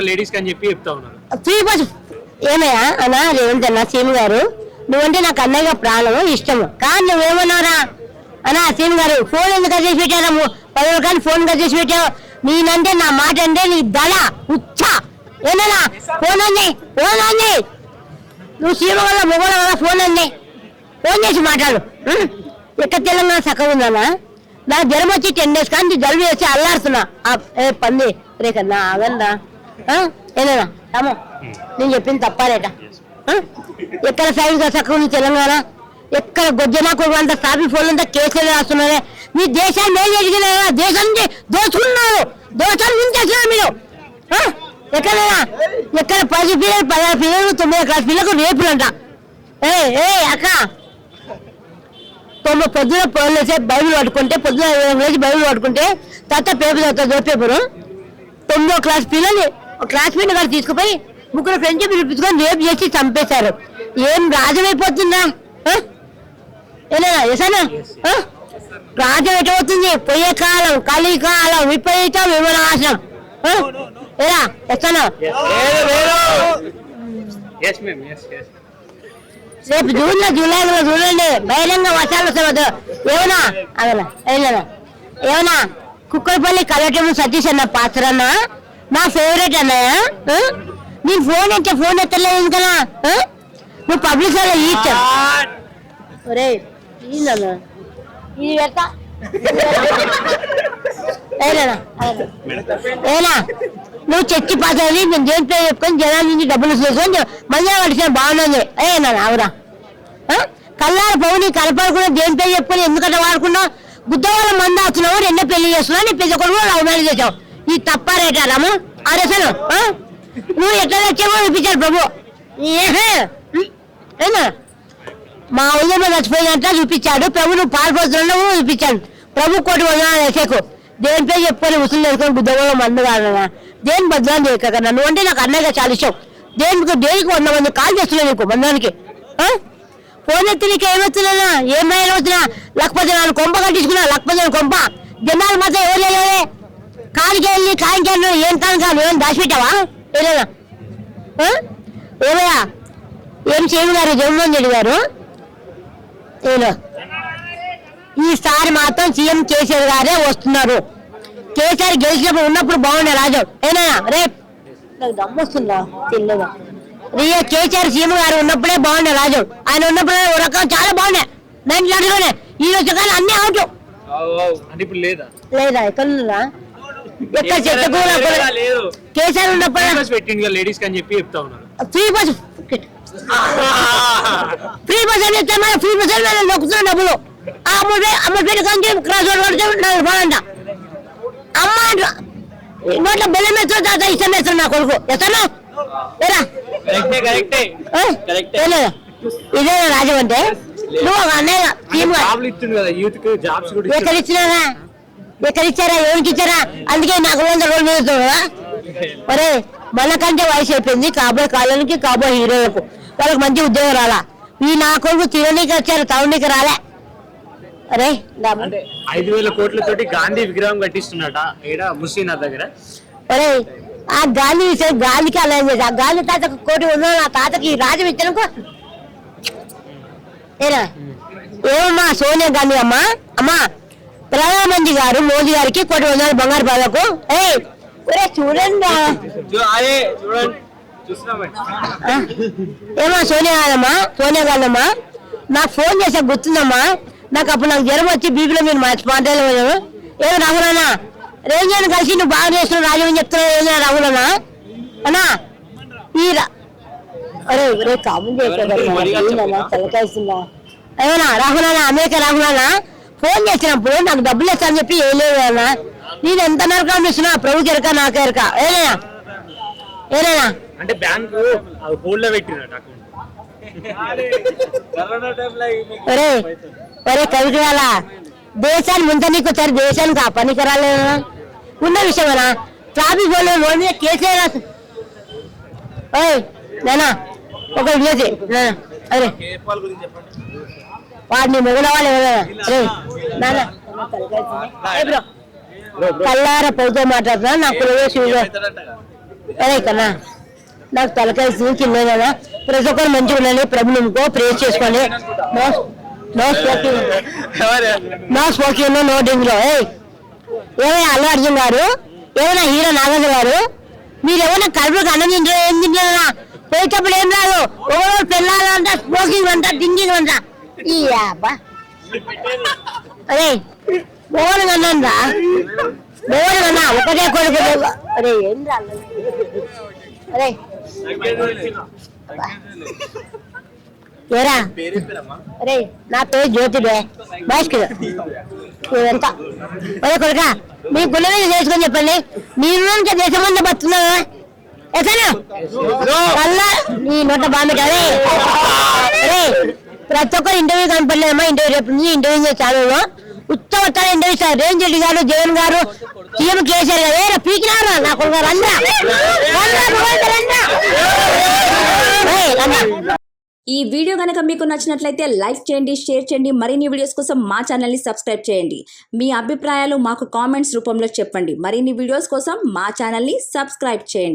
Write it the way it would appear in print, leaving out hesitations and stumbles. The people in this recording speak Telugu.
లేడీస్ అని చెప్పి చెప్తా ఉన్నారు. ఫ్రీ బస్ ఏమయ్యా అన్నా రేవంత్ అన్న సీఎం గారు నువ్వంటే నాకు అన్నయ్య ప్రాణం ఇష్టము కానీ నువ్వేమన్నారా అన్నా సీఎం గారు ఫోన్ ఎందుకు చేసి పెట్టారా 10 రూపాయలు ఫోన్ చేసి పెట్టావు నేనంటే నా మాట అంటే నీ దళ ఉచ్చ ఏనా ఫోన్ అండి నువ్వు సీఎం వల్ల మొగోళ్ళ వల్ల ఫోన్ చేసి మాట్లాడు ఎక్కడ తెలంగాణ చక్కగా ఉందన్నా నాకు జ్వరం వచ్చి 10 days కానీ జలుబు వేసి అల్లాడుతున్నా పంది రేకన్నా ఆగందా ఏనా రామో నేను చెప్పింది తప్పాలేట ఎక్కడ సైడ్ చక్కగా ఉంది తెలంగాణ ఎక్కడ గొజ్జనా కొడుకు సాబి ఫోన్ అంతా కేసులు రాస్తున్నారే మీ దేశాన్ని మేలు ఎదిగినా దేశాన్ని దోచుకున్నారు దోషాలు నించేస్తున్నారు మీరు ఎక్కడైనా ఎక్కడ 10 పిల్లలు 16 పిల్లలు 9 క్లాస్ పిల్లలకు రేపులంట అక్క పొద్దున పొద్దులేసే బైబిల్ పట్టుకుంటే పొద్దున లేచి బైబిల్ పట్టుకుంటే తర్వాత పేపర్ చదువుతా పేపరు 9వ క్లాస్ పిల్లల్ని క్లాస్మేట్ గారు తీసుకుపోయి 3 ఫ్రెండ్స్ పిలిపించుకొని రేపు చేసి చంపేశారు ఏం రాజమైపోతుందా ఏనా ఎసానా రాజ్యం ఎటవుతుంది పోయే కాలం కలికాలం విపరీతం విమనాశనం ఏరా ఎస్తానా రేపు జూలైలో చూడండి బహిరంగ వర్షాలు వస్తాయి ఏమన్నా అదనా ఏమన్నా కుక్కడపల్లి కలెక్టర్ సతీష్ అన్న పాత్ర అన్న నా ఫేవరెట్ అన్నయ్య నేను ఫోన్ ఎత్తలేదు ఎందుకన్నా నువ్వు పబ్లిక్ లో ఇచ్చా ఒరే ఇది పెడతా ఏనా నువ్వు చర్చి పాస్ అయ్యి నేను దేని పేరు చెప్పుకొని జనాల నుంచి డబ్బులు తీసుకొని మళ్ళీ పడిచిన బాగున్నది ఏనా అవురా కల్లార పౌని కలపడకుండా దేని పేరు చెప్పుకొని ఎందుకంటే వాడుకున్నావు గుద్దవాళ్ళ మంది అవుతున్నావు 2 పెళ్లి చేస్తున్నావు నీ పెద్ద కొడుకు లవ్ మ్యారేజ్ చేసావు ఈ తప్పారేటా రాము అసలు నువ్వు ఎట్లా తెచ్చావో చూపించారు ప్రభు ఏనా మా ఊళ్ళో చచ్చిపోయినట్లా చూపించాడు ప్రభు నువ్వు పాల్పోతున్నావు చూపించాడు ప్రభు 1 కోటి వేసేకు దేని పేరు చెప్పుకొని ఉసులు వేసుకొని బుద్ధవాళ్ళ మందు కాదన్నా దేని బద్దలం చేయక నువ్వు అంటే నాకు అన్నయ్యగా చాలా ఇష్టం దేనికి 100 మంది కాల్ చేస్తున్నావు నీకు మందానికి ఫోన్ ఎత్తి నీకు ఏమవుతున్నా ఏమైనా అవుతున్నా లేకపోతే నన్ను కొంప కట్టించుకున్నా లేకపోతే కొంప జనాలు మాత్రం ఎవరు లేవే కాలికి వెళ్ళి కాయకి వెళ్ళి ఏం కాను ఏం దాచిపెట్టావా ఏలేదా ఏమయ్యా ఏం చేయగారు జగన్మోహన్ రెడ్డి గారు ఈసారి మాత్రం సీఎం కేసీఆర్ గారే వస్తున్నారు కేసీఆర్ గెలిచినప్పుడు ఉన్నప్పుడు బాగుండే రాజు ఏనా రేపు నాకు దమ్మొస్తుందా తెలియదా కేసీఆర్ సీఎం గారు ఉన్నప్పుడే బాగుండే రాజు ఆయన ఉన్నప్పుడు రకం చాలా బాగున్నాయి దాంట్లోనే ఈ రోజు కానీ అన్ని అవుట్ లేదా ఎక్కడ ఉందా ఎక్కడ చెత్త కేసీఆర్ ఉన్నప్పుడు లేడీస్ అని చెప్పి చెప్తా ఉన్నారు ఫ్రీ బస్ అని చెప్తే మన ఫ్రీ బస్ నొక్కుతున్న డబ్బులు అమ్మ కంటే క్రాస్ రోడ్ 4 రూపాయలంట అమ్మ నోట్ల బెల్లం వేస్తున్న తాత ఇష్టం వేస్తాను నా కొడుకు ఎత్తనా ఇదే రాజు అంటే నువ్వు అన్నయ్య ఎక్కడ ఇచ్చారా ఎవరికి ఇచ్చారా అందుకే నాకు 100 రోజులు వేస్తావు కదా ఒరే మనకంటే వయసు అయిపోయింది కాబోయే కాలానికి కాబోయే హీరోలకు వాళ్ళకి మంచి ఉద్యోగం రాలా ఈ నా కొడుకు తిరగనీకి వచ్చారు తౌనికి రాలే అరే 5,000 కోట్లతోటి గాంధీ విగ్రహం కట్టిస్తున్నట ముస్లినాథ్ దగ్గర అరే ఆ గాంధీ గాలికి అలా చేసి ఆ గాంధీ తాతకు 1 కోటి ఉన్నా నా తాతకి రాజ్యం ఇచ్చానుకో ఏమమ్మా సోనియా గాంధీ అమ్మా ప్రధానమంత్రి గారు మోదీ గారికి 1 కోటి వందల బంగారు పదకు చూడండి ఏమా సోనియా గాంధమ్మా నాకు ఫోన్ చేసా గుర్తుందమ్మా నాకు అప్పుడు నాకు జ్వరం వచ్చి బీపీలో మీరు మాట్లాడలేదు ఏమో రాహులన్నా రేంజాన్ని కలిసి నువ్వు బాగా చేస్తున్నావు రాజు అని చెప్తున్నావు ఏమైనా రాహులన్నా అన్నా ఈ అరే కామన్ తలకాయిస్తుందా ఏమన్నా రాహులన్నా అమెరికా రాహులన్నా ఫోన్ చేసినప్పుడు నాకు డబ్బులు ఇస్తానని చెప్పి ఏం లేదు అన్నా నేను ఎంత నరకం ఇస్తున్నా ప్రభుకి ఎరక నాకు ఎరక ఏనా అంటే బ్యాంకు హోల్డ్ లో పెట్టినట్టు ఒరే కవికరాలా దేశాన్ని ముందనికి వచ్చారు దేశానికి ఆ పనికి రాలేదా ఉన్న విషయమేనా ట్రాఫిక్ రోడ్ మీద కేసీఆర్ నేనా ఒక విలేజ్ అరే వాడిని మొగల వాళ్ళు ఎవరైనా కల్లార పైతో మాట్లాడుతున్నా నాకు అరే కన్నా నాకు తలకాయ చిన్న కదా ప్రతి ఒక్కరు మంచిగా ఉండాలి ప్రభు నమ్ముకో ప్రేస్ చేసుకోండి నో స్మోకింగ్ నో డ్రింక్ లో ఏమైనా అల్లు అర్జున్ గారు ఏమైనా హీరో నాగేంద్ర గారు మీరు ఏమైనా కడుపులకు అన్నం తింటారా ఏం తింటారా పోయేటప్పుడు ఏం రాదు ఒకరోజు పెళ్ళాలంట స్మోకింగ్ అంట డ్రింకింగ్ అంట ఈ అబ్బా అరే మోహన్ అన్నా మోహన్ అన్నా ఒకటే కొడుకు అరే ఏం రాదు అరే ఏరా అరే నా పేరు జ్యోతిడే భాస్కర్ ఎంత ఒరే కొడుక మీ గుళ్ళ మీద చేసుకొని చెప్పండి మీరు దేశమంతా బతున్నారు ఎసను మళ్ళా నీ నోట బాగుంటారే అరే ప్రతి ఒక్కరు ఇంటర్వ్యూ కనపడలేదమ్మా ఇంటర్వ్యూ రేపు నుంచి ఇంటర్వ్యూ ఛానల్లో ఉత్తమ ఇంటర్వ్యూ సార్ రేవంత్ రెడ్డి గారు జగన్ గారు సీఎం కేసీఆర్ గారు పీకినారు నా కొడుకు రండా ఈ వీడియో కనుక మీకు నచ్చినట్లయితే లైక్ చేయండి, షేర్ చేయండి. మరిన్ని వీడియోస్ కోసం మా ఛానల్ని సబ్స్క్రైబ్ చేయండి. మీ అభిప్రాయాలు మాకు కామెంట్స్ రూపంలో చెప్పండి. మరిన్ని వీడియోస్ కోసం మా ఛానల్ని సబ్స్క్రైబ్ చేయండి.